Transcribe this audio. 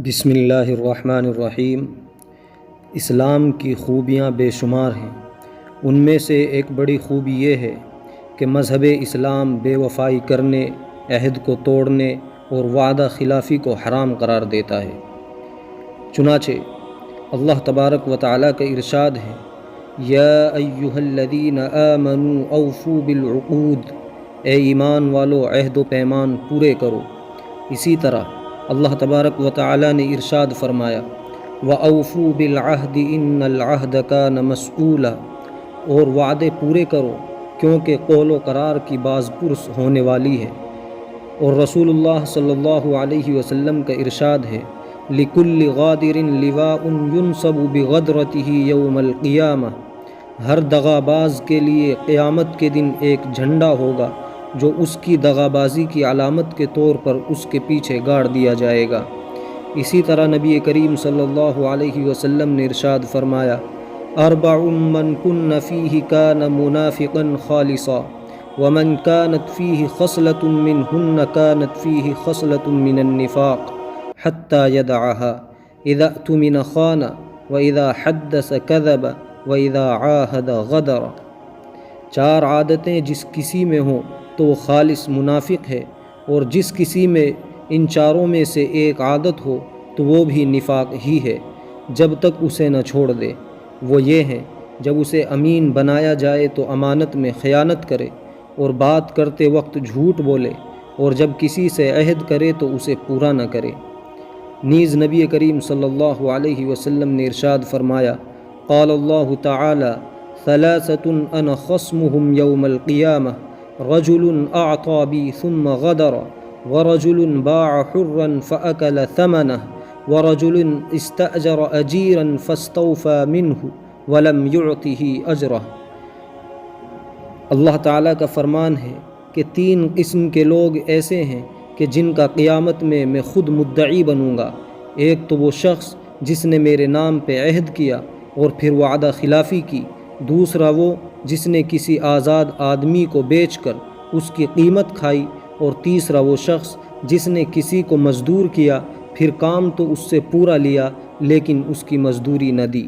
بسم اللہ الرحمن الرحیم۔ اسلام کی خوبیاں بے شمار ہیں۔ ان میں سے ایک بڑی خوبی یہ ہے کہ مذہب اسلام بے وفائی کرنے، عہد کو توڑنے اور وعدہ خلافی کو حرام قرار دیتا ہے۔ چنانچہ اللہ تبارک و تعالیٰ کا ارشاد ہے، یا ایہا الذین آمنوا اوفوا بالعقود، اے ایمان والو عہد و پیمان پورے کرو۔ اسی طرح اللہ تبارک و تعالیٰ نے ارشاد فرمایا، وَأَوْفُوا بِالْعَهْدِ إِنَّ الْعَهْدَ كَانَ مَسْئُولًا، اور وعدے پورے کرو کیونکہ قول و قرار کی باز پرس ہونے والی ہے۔ اور رسول اللہ صلی اللہ علیہ وسلم کا ارشاد ہے، لِكُلِّ غَادِرٍ لِوَاءٌ يُنْصَبُ بِغَدْرَتِهِ يَوْمَ الْقِيَامَةِ، ہر دغا باز کے لیے قیامت کے دن ایک جھنڈا ہوگا جو اس کی دغا بازی کی علامت کے طور پر اس کے پیچھے گاڑ دیا جائے گا۔ اسی طرح نبی کریم صلی اللہ علیہ وسلم نے ارشاد فرمایا، اربع من کن فیہ کان منافقا خالصا ومن كانت فیہ خصلة منہن كانت فیہ خصلة من النفاق حتی یدعها، اذا اؤتمن خان واذا حدث کذب واذا عاہد غدر۔ چار عادتیں جس کسی میں ہوں تو وہ خالص منافق ہے، اور جس کسی میں ان چاروں میں سے ایک عادت ہو تو وہ بھی نفاق ہی ہے جب تک اسے نہ چھوڑ دے۔ وہ یہ ہیں، جب اسے امین بنایا جائے تو امانت میں خیانت کرے اور بات کرتے وقت جھوٹ بولے، اور جب کسی سے عہد کرے تو اسے پورا نہ کرے۔ نیز نبی کریم صلی اللہ علیہ وسلم نے ارشاد فرمایا، قال اللہ تعالی، ثلاثۃ انا خصمهم یوم القیامہ، رجل اعطى بی ثم غدر، ورجل باع حرا فأکل ثمنہ، ورجل استأجر اجیرا فاستوفى منہ ولم يعطه اجرہ۔ اللہ تعالیٰ کا فرمان ہے کہ تین قسم کے لوگ ایسے ہیں کہ جن کا قیامت میں خود مدعی بنوں گا۔ ایک تو وہ شخص جس نے میرے نام پہ عہد کیا اور پھر وعدہ خلافی کی، دوسرا وہ جس نے کسی آزاد آدمی کو بیچ کر اس کی قیمت کھائی، اور تیسرا وہ شخص جس نے کسی کو مزدور کیا، پھر کام تو اس سے پورا لیا لیکن اس کی مزدوری نہ دی۔